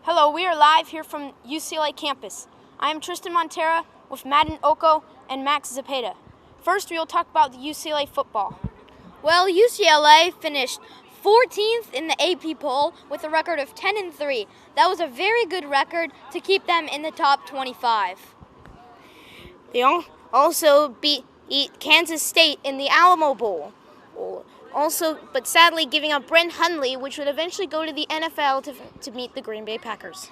Hello, we are live here from UCLA campus. I am Tristan Montera with Madden Oko and Max Zepeda. First, we will talk about the UCLA football. Well, UCLA finished 14th in the AP poll with a record of 10-3. That was a very good record to keep them in the top 25. They also beat Kansas State in the Alamo Bowl. But sadly giving up Brent Hundley, which would eventually go to the NFL to meet the Green Bay Packers.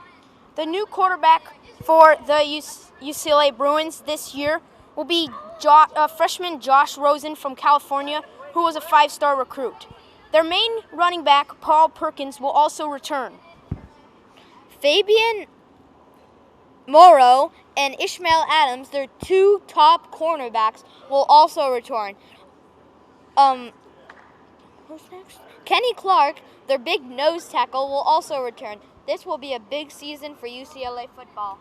The new quarterback for the UCLA Bruins this year will be freshman Josh Rosen from California, who was a 5-star recruit. Their main running back, Paul Perkins, will also return. Fabian Morrow and Ishmael Adams, their two top cornerbacks, will also return. Who's next? Kenny Clark, their big nose tackle, will also return. This will be a big season for UCLA football.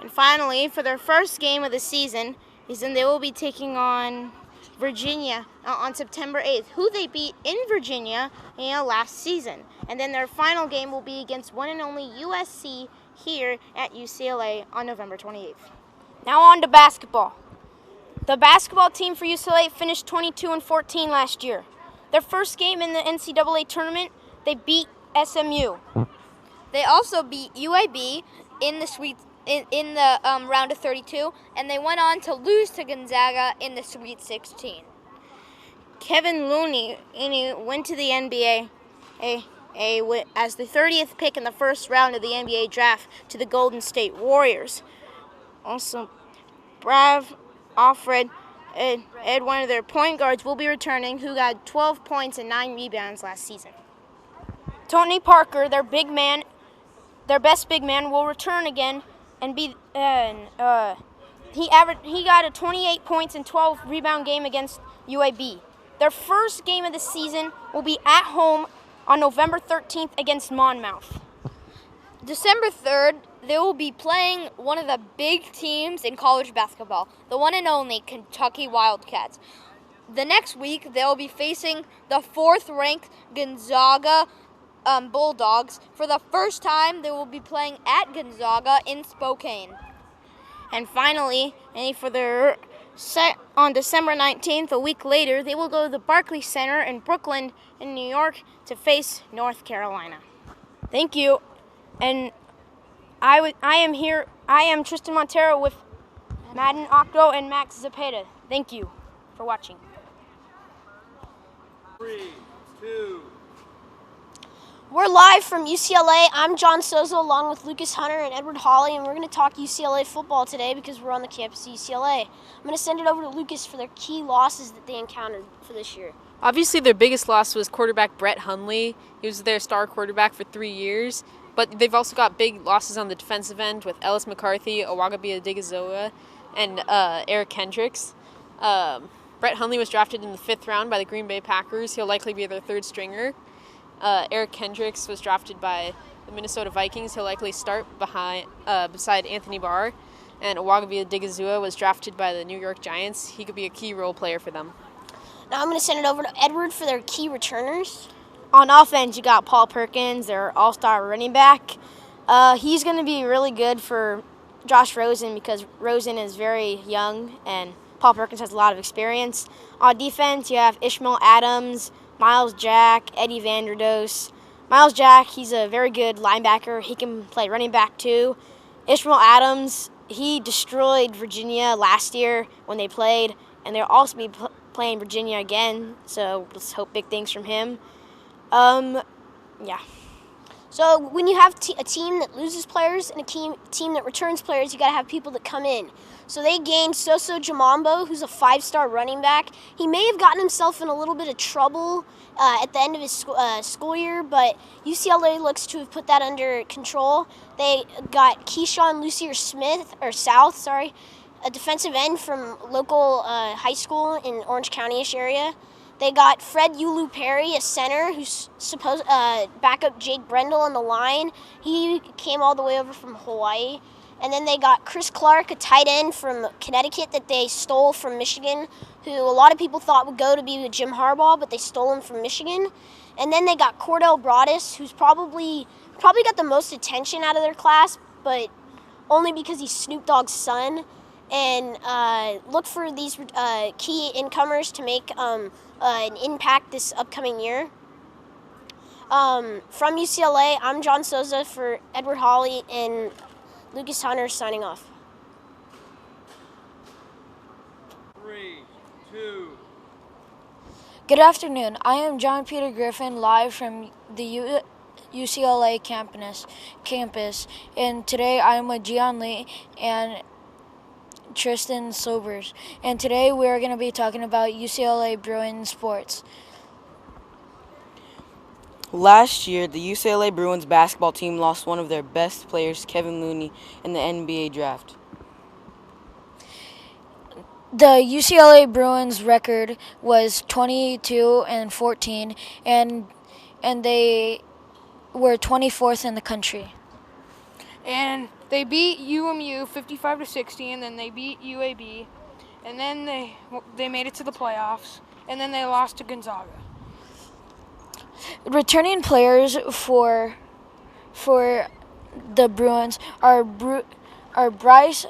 And finally, for their first game of the season, they will be taking on Virginia on September 8th, who they beat in Virginia last season. And then their final game will be against one and only USC here at UCLA on November 28th. Now on to basketball. The basketball team for UCLA finished 22-14 last year. Their first game in the NCAA tournament, they beat SMU. They also beat UAB in the round of 32, and they went on to lose to Gonzaga in the Sweet 16. Kevin Looney went to the NBA as the 30th pick in the first round of the NBA draft to the Golden State Warriors. Also, Brav Alfred Ed, one of their point guards, will be returning, who got 12 points and 9 rebounds last season. Tony Parker, their best big man, will return again and he got a 28 points and 12 rebound game against UAB. Their first game of the season will be at home on November 13th against Monmouth. December 3rd, they will be playing one of the big teams in college basketball, the one and only Kentucky Wildcats. The next week, they'll be facing the 4th-ranked Gonzaga Bulldogs. For the first time, they will be playing at Gonzaga in Spokane. And finally, on December 19th, a week later, they will go to the Barclays Center in Brooklyn, in New York, to face North Carolina. Thank you. And I am Tristan Montero with Madden Octo and Max Zepeda. Thank you for watching. 3, 2. We're live from UCLA. I'm John Sozo along with Lucas Hunter and Edward Hawley, and we're going to talk UCLA football today because we're on the campus of UCLA. I'm going to send it over to Lucas for their key losses that they encountered for this year. Obviously, their biggest loss was quarterback Brett Hundley. He was their star quarterback for 3 years. But they've also got big losses on the defensive end with Ellis McCarthy, Owagabi Adigazoa, and Eric Kendricks. Brett Hundley was drafted in the 5th round by the Green Bay Packers. He'll likely be their 3rd stringer. Eric Kendricks was drafted by the Minnesota Vikings. He'll likely start beside Anthony Barr. And Owagabi Adigazoa was drafted by the New York Giants. He could be a key role player for them. Now I'm going to send it over to Edward for their key returners. On offense, you got Paul Perkins, their all-star running back. He's going to be really good for Josh Rosen because Rosen is very young and Paul Perkins has a lot of experience. On defense, you have Ishmael Adams, Miles Jack, Eddie Vanderdoes. Miles Jack, he's a very good linebacker. He can play running back too. Ishmael Adams, he destroyed Virginia last year when they played, and they'll also be playing Virginia again, so let's hope big things from him. Yeah. So when you have a team that loses players and a team that returns players, you got to have people that come in. So they gained Soso Jamambo, who's a 5-star running back. He may have gotten himself in a little bit of trouble at the end of his school year, but UCLA looks to have put that under control. They got Keyshawn South, a defensive end from local high school in Orange County-ish area. They got Fred Yulu Perry, a center, who's backup Jake Brendel on the line. He came all the way over from Hawaii. And then they got Chris Clark, a tight end from Connecticut that they stole from Michigan, who a lot of people thought would go to be with Jim Harbaugh, but they stole him from Michigan. And then they got Cordell Broadus, who's probably got the most attention out of their class, but only because he's Snoop Dogg's son. And look for these key incomers to make an impact this upcoming year. From UCLA, I'm John Souza for Edward Hawley and Lucas Hunter signing off. 3, 2. Good afternoon. I am John Peter Griffin, live from the UCLA campus, and today I am with Gian Lee and Tristan Sobers. And today we are going to be talking about UCLA Bruins sports. Last year, the UCLA Bruins basketball team lost one of their best players, Kevin Looney, in the NBA draft. The UCLA Bruins record was 22-14, and they were 24th in the country. And they beat UMU 55-60, and then they beat UAB, and then they made it to the playoffs, and then they lost to Gonzaga. Returning players for the Bruins are Bryce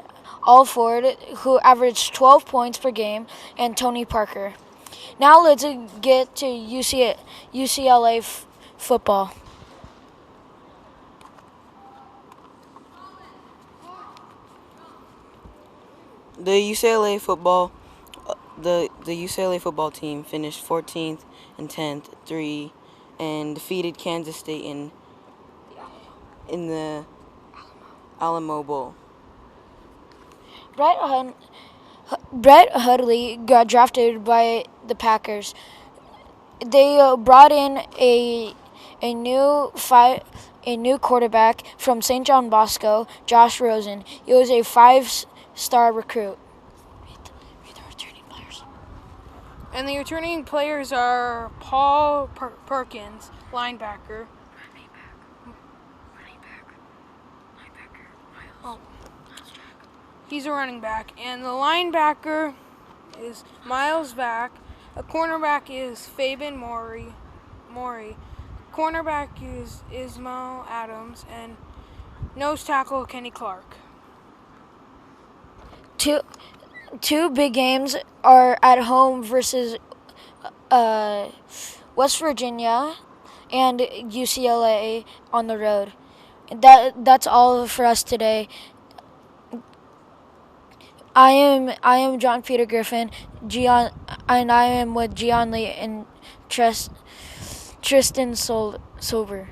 Alford, who averaged 12 points per game, and Tony Parker. Now let's get to UCLA football. The UCLA football team finished 14th and 10th, 3, and defeated Kansas State in the Alamo Bowl. Brett Hundley got drafted by the Packers. They brought in a new quarterback from St. John Bosco, Josh Rosen. He was a 5-star recruit. Read the returning players. And the returning players are Paul Perkins, linebacker. He's a running back. And the linebacker is Miles Vack. A cornerback is Fabian Maury. Cornerback is Ismail Adams. And nose tackle Kenny Clark. Two big games are at home versus West Virginia and UCLA on the road. That's all for us today. I am John Peter Griffin, and I am with Gian Lee and Tristan Sober.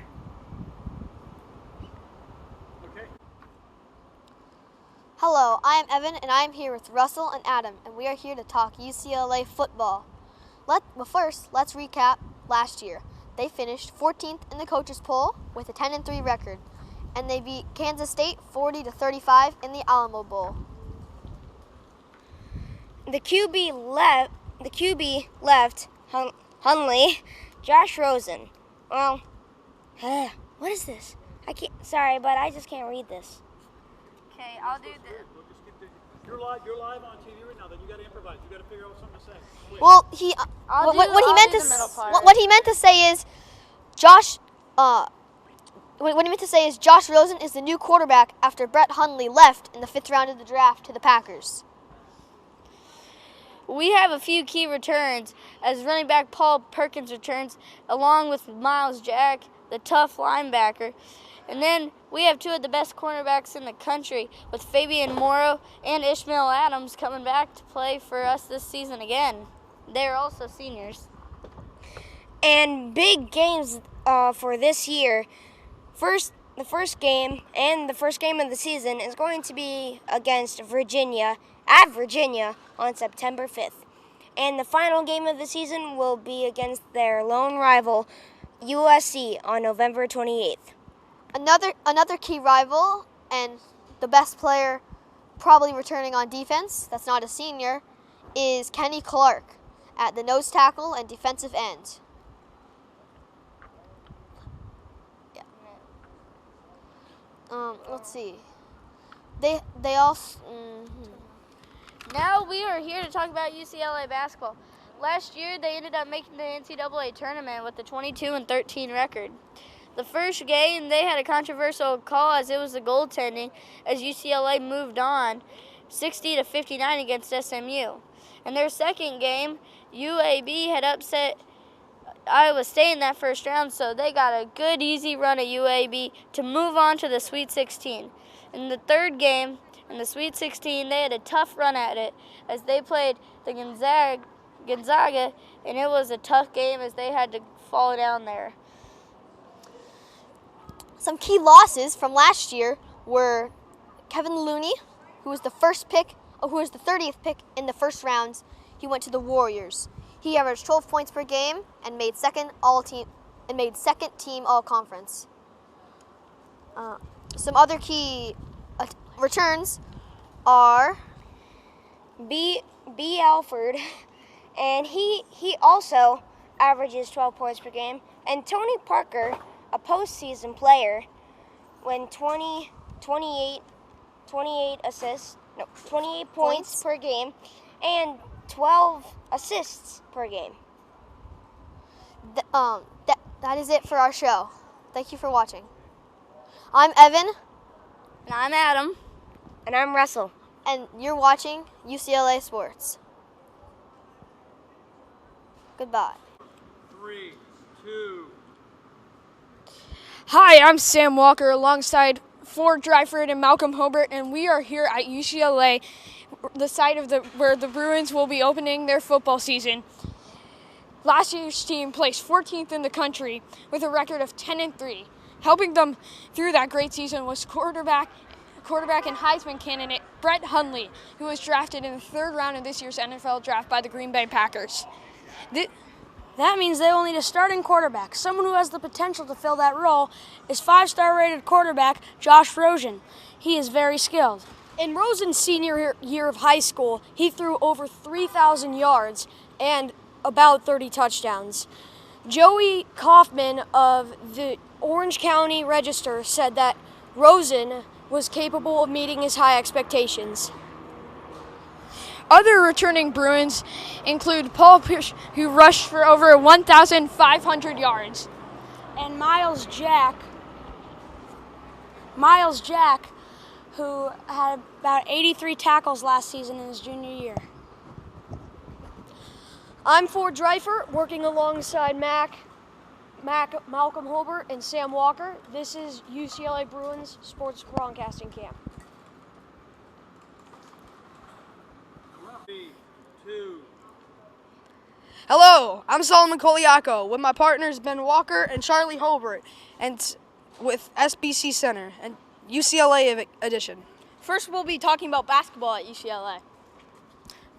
Hello, I am Evan, and I am here with Russell and Adam, and we are here to talk UCLA football. But first, let's recap last year. They finished 14th in the coaches poll with a 10-3 record, and they beat Kansas State 40-35 in the Alamo Bowl. The QB left Hundley, Josh Rosen. Well, what is this? Sorry, but I just can't read this. Okay, I'll do this. You're live on TV right now. Then you got to improvise. You got to figure out something to say. Wait. Well, what he meant to say is Josh Rosen is the new quarterback after Brett Hundley left in the 5th round of the draft to the Packers. We have a few key returns as running back Paul Perkins returns, along with Miles Jack, the tough linebacker. And then we have two of the best cornerbacks in the country with Fabian Morrow and Ishmael Adams coming back to play for us this season again. They're also seniors. And big games for this year. The first game of the season is going to be against Virginia, at Virginia, on September 5th. And the final game of the season will be against their lone rival, USC, on November 28th. Another key rival and the best player probably returning on defense, that's not a senior, is Kenny Clark at the nose tackle and defensive end. Let's see. They also Now we are here to talk about UCLA basketball. Last year, they ended up making the NCAA tournament with a 22-13 record. The first game, they had a controversial call as it was the goaltending as UCLA moved on 60-59 against SMU. In their second game, UAB had upset Iowa State in that first round, so they got a good, easy run at UAB to move on to the Sweet 16. In the third game, in the Sweet 16, they had a tough run at it as they played the Gonzaga, and it was a tough game as they had to fall down there. Some key losses from last year were Kevin Looney, who was the 30th pick in the first round. He went to the Warriors. He averaged 12 points per game and made second team all conference. Some other key returns are B. Alford, and he also averages 12 points per game. And Tony Parker, a postseason player, when 28 points per game and 12 assists per game. That is it for our show. Thank you for watching. I'm Evan. And I'm Adam. And I'm Russell. And you're watching UCLA Sports. Goodbye. 3, 2. Hi, I'm Sam Walker alongside Ford Dryford and Malcolm Hobart, and we are here at UCLA, the site of where the Bruins will be opening their football season. Last year's team placed 14th in the country with a record of 10-3. Helping them through that great season was quarterback and Heisman candidate Brett Hundley, who was drafted in the third round of this year's NFL draft by the Green Bay Packers. That means they will need a starting quarterback. Someone who has the potential to fill that role is 5-star rated quarterback Josh Rosen. He is very skilled. In Rosen's senior year of high school, he threw over 3,000 yards and about 30 touchdowns. Joey Kaufman of the Orange County Register said that Rosen was capable of meeting his high expectations. Other returning Bruins include Paul Pierce, who rushed for over 1,500 yards. And Miles Jack, who had about 83 tackles last season in his junior year. I'm Ford Dryford, working alongside Malcolm Hobart, and Sam Walker. This is UCLA Bruins Sports Broadcasting Camp. 3, 2. Hello, I'm Solomon Koliako with my partners Ben Walker and Charlie Hobart, and with SBC Center and UCLA edition. First, we'll be talking about basketball at UCLA.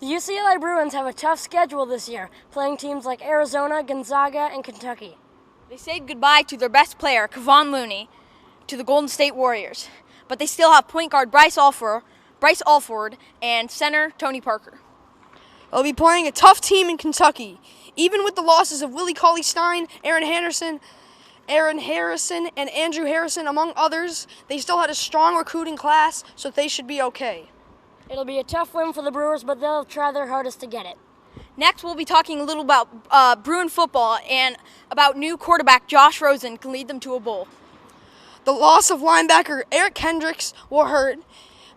The UCLA Bruins have a tough schedule this year, playing teams like Arizona, Gonzaga, and Kentucky. They said goodbye to their best player, Kevon Looney, to the Golden State Warriors, but they still have point guard Bryce Alford and center Tony Parker. They'll be playing a tough team in Kentucky. Even with the losses of Willie Cauley-Stein, Aaron Harrison, and Andrew Harrison, among others, they still had a strong recruiting class, so they should be okay. It'll be a tough win for the Brewers, but they'll try their hardest to get it. Next, we'll be talking a little about Bruin football and about new quarterback Josh Rosen can lead them to a bowl. The loss of linebacker Eric Kendricks will hurt,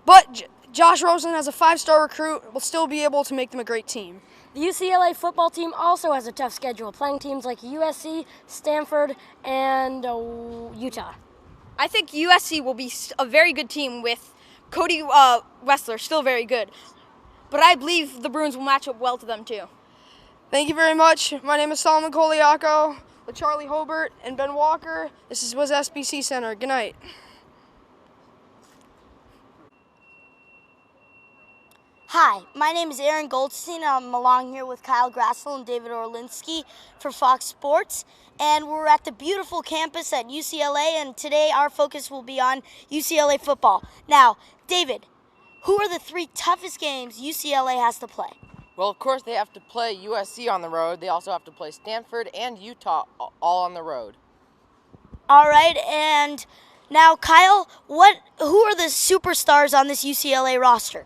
but Josh Rosen, as a 5-star recruit, will still be able to make them a great team. The UCLA football team also has a tough schedule, playing teams like USC, Stanford, and Utah. I think USC will be a very good team with Cody Wessler, still very good. But I believe the Bruins will match up well to them, too. Thank you very much. My name is Solomon Koliako with Charlie Hobart and Ben Walker. This was SBC Center. Good night. Hi, my name is Aaron Goldstein. I'm along here with Kyle Grassel and David Orlinski for Fox Sports. And we're at the beautiful campus at UCLA, and today our focus will be on UCLA football. Now, David, who are the 3 toughest games UCLA has to play? Well, of course, they have to play USC on the road. They also have to play Stanford and Utah all on the road. All right, and now, Kyle, who are the superstars on this UCLA roster?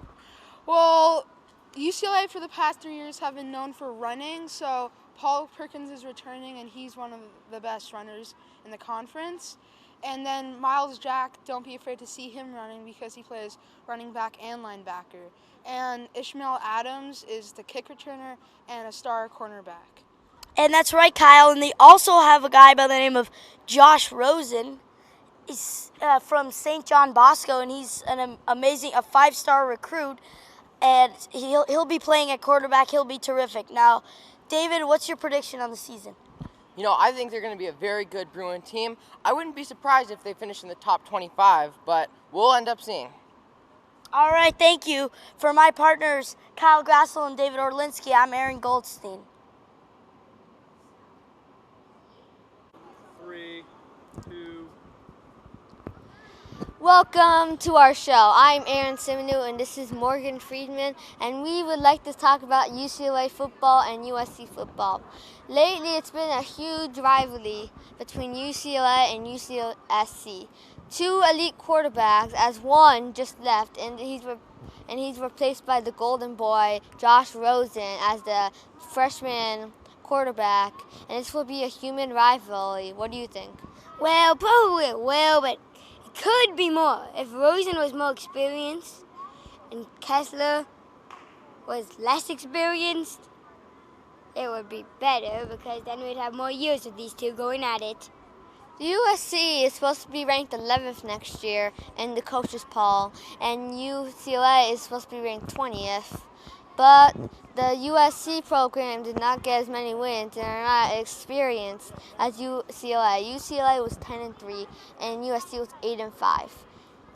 Well, UCLA for the past 3 years have been known for running, so Paul Perkins is returning, and he's one of the best runners in the conference. And then Miles Jack, don't be afraid to see him running because he plays running back and linebacker. And Ishmael Adams is the kick returner and a star cornerback. And that's right, Kyle. And they also have a guy by the name of Josh Rosen. He's from St. John Bosco, and he's an amazing, a 5-star recruit. And he'll be playing at quarterback. He'll be terrific. Now, David, what's your prediction on the season? You know, I think they're going to be a very good Bruin team. I wouldn't be surprised if they finish in the top 25, but we'll end up seeing. All right, thank you. For my partners, Kyle Grassel and David Orlinsky, I'm Aaron Goldstein. 3, 2. Welcome to our show. I'm Aaron Simonu and this is Morgan Friedman, and we would like to talk about UCLA football and USC football. Lately, it's been a huge rivalry between UCLA and UCSC. Two elite quarterbacks, as one just left, and he's replaced by the Golden Boy, Josh Rosen, as the freshman quarterback, and this will be a human rivalry. What do you think? Well, probably it will, but it could be more. If Rosen was more experienced and Kessler was less experienced, it would be better because then we'd have more years of these two going at it. The USC is supposed to be ranked 11th next year in the coaches poll, and UCLA is supposed to be ranked 20th. But the USC program did not get as many wins and are not experienced as UCLA. UCLA was 10-3 and USC was 8-5.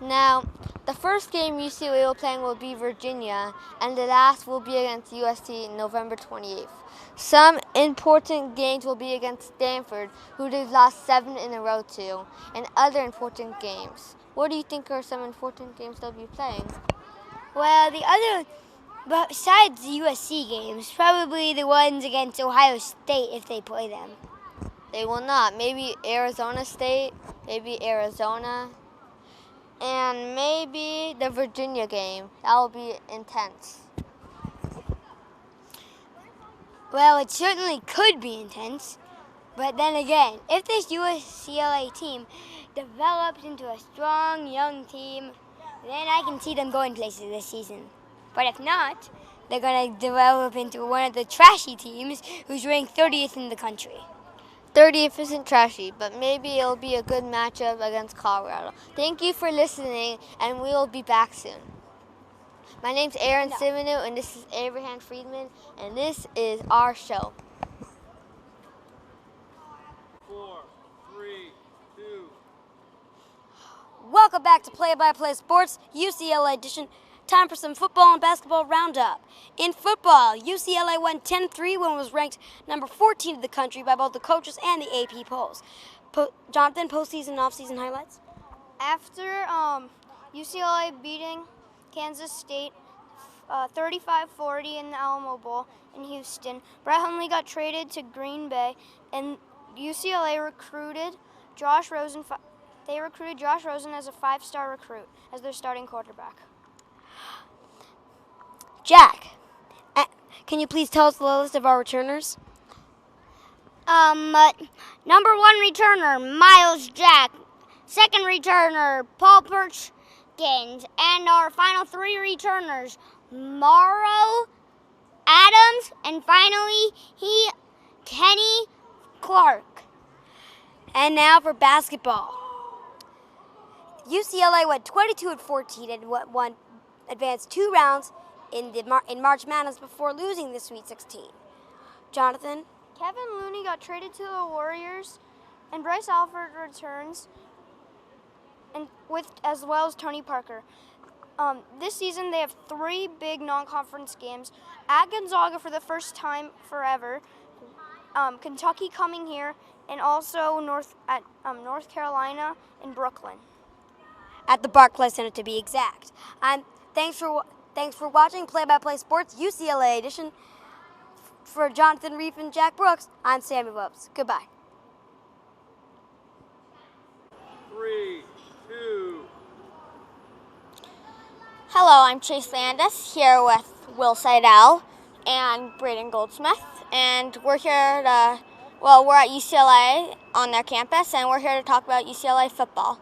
Now, the first game UCLA will play will be Virginia, and the last will be against USC November 28th. Some important games will be against Stanford, who they've lost 7 in a row to, and other important games. What do you think are some important games they'll be playing? Well, besides the USC games, probably the ones against Ohio State if they play them. They will not. Maybe Arizona State, maybe Arizona, and maybe the Virginia game. That will be intense. Well, it certainly could be intense. But then again, if this UCLA team develops into a strong young team, then I can see them going places this season. But if not, they're going to develop into one of the trashy teams who's ranked 30th in the country. 30th isn't trashy, but maybe it'll be a good matchup against Colorado. Thank you for listening, and we will be back soon. My name's Aaron Simonu, and this is Abraham Friedman, and this is our show. 4, 3, 2. Welcome back to Play-by-Play Sports, UCLA edition. Time for some football and basketball roundup. In football, UCLA went 10-3 when it was ranked number 14 in the country by both the coaches and the AP polls. Jonathan, postseason and offseason highlights? After UCLA beating Kansas State 35-40 in the Alamo Bowl in Houston, Brett Hundley got traded to Green Bay, and UCLA recruited Josh Rosen. They recruited Josh Rosen as a 5-star recruit as their starting quarterback. Jack, can you please tell us the list of our returners? Number 1 returner, Miles Jack. Second returner, Paul Perkins. And our final 3 returners, Morrow, Adams, and finally, Kenny Clark. And now for basketball. UCLA went 22-14 and advanced 2 rounds in March Madness before losing the Sweet 16. Jonathan? Kevin Looney got traded to the Warriors, and Bryce Alford returns, as well as Tony Parker. This season, they have 3 big non-conference games at Gonzaga for the first time forever, Kentucky coming here, and also North Carolina and Brooklyn. At the Barclays Center, to be exact. Thanks for watching Play-by-Play Sports UCLA edition. For Jonathan Reef and Jack Brooks, I'm Sammy Wopes. Goodbye. 3, 2. Hello, I'm Chase Landis here with Will Seidel and Braden Goldsmith, and we're here to, we're at UCLA on their campus, and we're here to talk about UCLA football.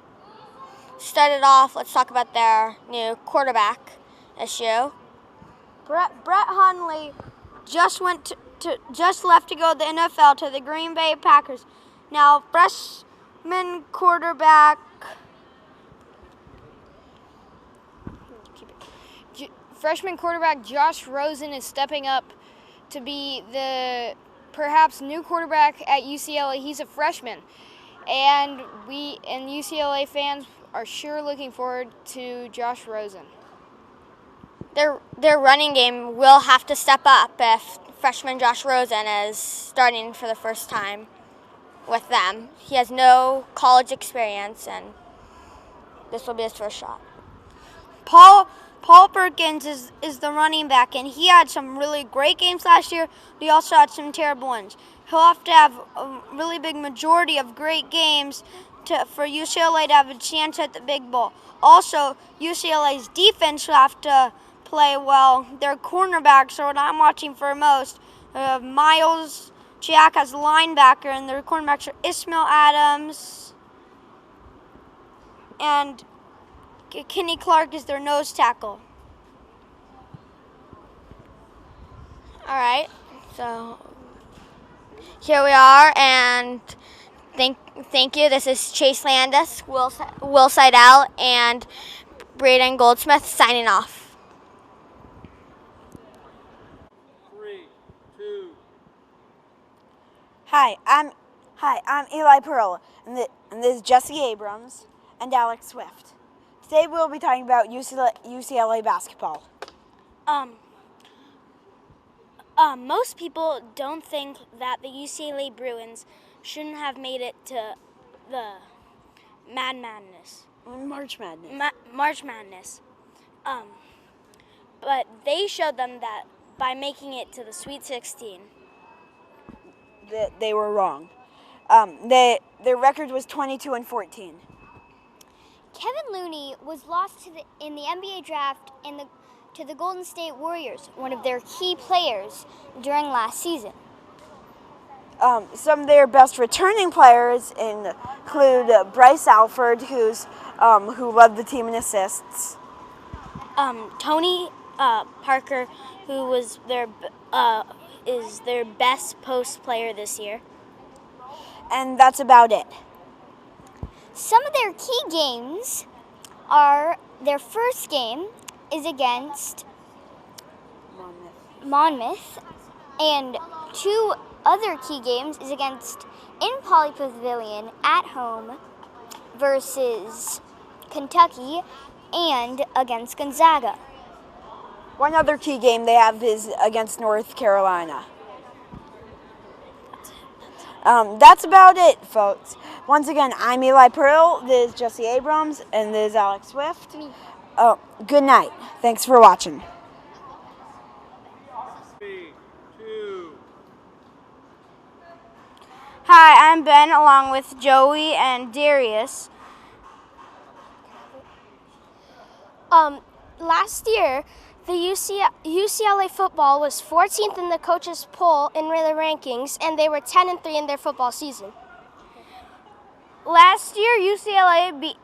Started off, let's talk about their new quarterback issue. Brett Hundley just left to go to the NFL to the Green Bay Packers. Now, freshman quarterback Josh Rosen is stepping up to be the perhaps new quarterback at UCLA. He's a freshman, and UCLA fans are sure looking forward to Josh Rosen. Their running game will have to step up if freshman Josh Rosen is starting for the first time with them. He has no college experience, and this will be his first shot. Paul Perkins is the running back, and he had some really great games last year. He also had some terrible ones. He'll have to have a really big majority of great games for UCLA to have a chance at the Big Bowl. Also, UCLA's defense will have to play well. Their cornerbacks are what I'm watching for most. Miles Jack as a linebacker, and their cornerbacks are Ismail Adams and Kenny Clark is their nose tackle. All right, so here we are, and thank you. This is Chase Landis, Will Seidel, and Braden Goldsmith signing off. 3, 2. Hi, I'm Eli Pearl, and this is Jesse Abrams and Alex Swift. Today we'll be talking about UCLA basketball. Most people don't think that the UCLA Bruins shouldn't have made it to the March Madness. March Madness. But they showed them that by making it to the Sweet 16. They were wrong. Their record was 22-14. Kevin Looney was lost in the NBA draft to the Golden State Warriors, one of their key players during last season. Some of their best returning players include Bryce Alford, who led the team in assists. Tony Parker, who was is their best post player this year. And that's about it. Some of their key games are their first game is against Monmouth, and two other key games is against in Poly Pavilion at home versus Kentucky and against Gonzaga. One other key game they have is against North Carolina. That's about it, folks. Once again, I'm Eli Pearl, this is Jesse Abrams, and this is Alex Swift. Good night. Thanks for watching. 3, 2. Hi, I'm Ben along with Joey and Darius. Last year, the UCLA football was 14th in the coaches' poll in the rankings, and they were 10-3 in their football season. Last year, UCLA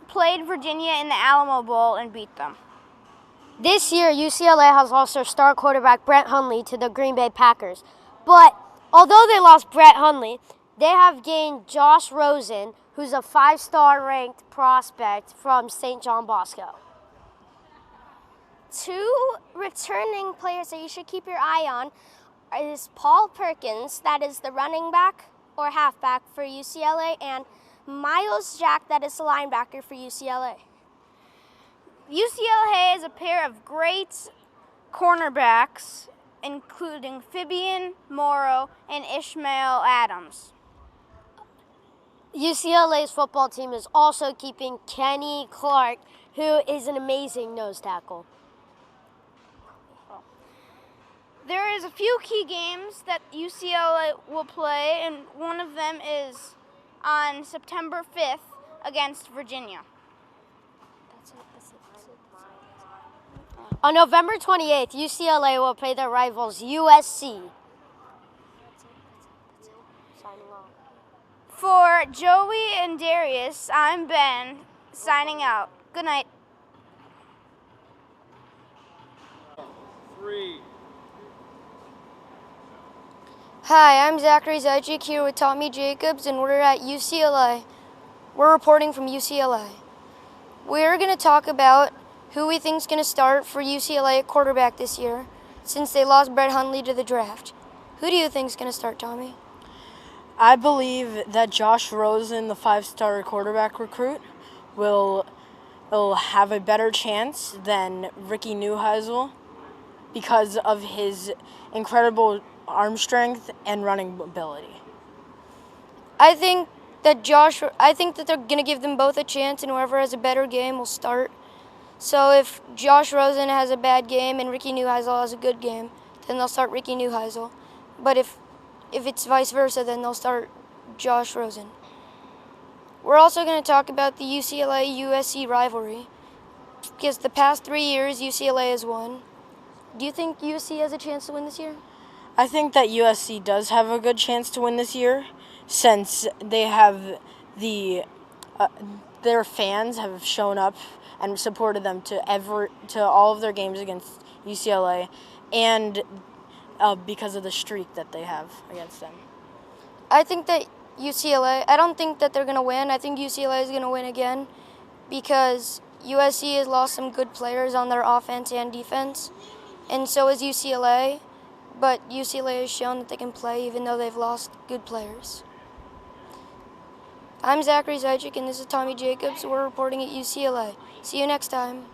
played Virginia in the Alamo Bowl and beat them. This year, UCLA has lost their star quarterback Brett Hundley to the Green Bay Packers. But although they lost Brett Hundley, they have gained Josh Rosen, who's a 5-star ranked prospect from St. John Bosco. Two returning players that you should keep your eye on is Paul Perkins, that is the running back or halfback for UCLA, and Miles Jack, that is the linebacker for UCLA. UCLA has a pair of great cornerbacks, including Fabian Morrow and Ishmael Adams. UCLA's football team is also keeping Kenny Clark, who is an amazing nose tackle. There is a few key games that UCLA will play, and one of them is on September 5th against Virginia. On November 28th, UCLA will play their rivals USC. For Joey and Darius, I'm Ben, signing out. Good night. 3. Hi, I'm Zachary Zajic here with Tommy Jacobs, and we're at UCLA. We're reporting from UCLA. We're going to talk about who we think is going to start for UCLA at quarterback this year, since they lost Brett Hundley to the draft. Who do you think is going to start, Tommy? I believe that Josh Rosen, the 5-star quarterback recruit, will have a better chance than Ricky Neuheisel because of his incredible arm strength and running ability. I think that they're going to give them both a chance, and whoever has a better game will start. So if Josh Rosen has a bad game and Ricky Neuheisel has a good game, then they'll start Ricky Neuheisel. But if it's vice versa, then they'll start Josh Rosen. We're also going to talk about the UCLA-USC rivalry, because the past 3 years UCLA has won. Do you think USC has a chance to win this year? I think that USC does have a good chance to win this year, since they have their fans have shown up and supported them to all of their games against UCLA, and because of the streak that they have against them. I think that I don't think that they're going to win. I think UCLA is going to win again because USC has lost some good players on their offense and defense, and so has UCLA, but UCLA has shown that they can play even though they've lost good players. I'm Zachary Zajic, and this is Tommy Jacobs. We're reporting at UCLA. See you next time.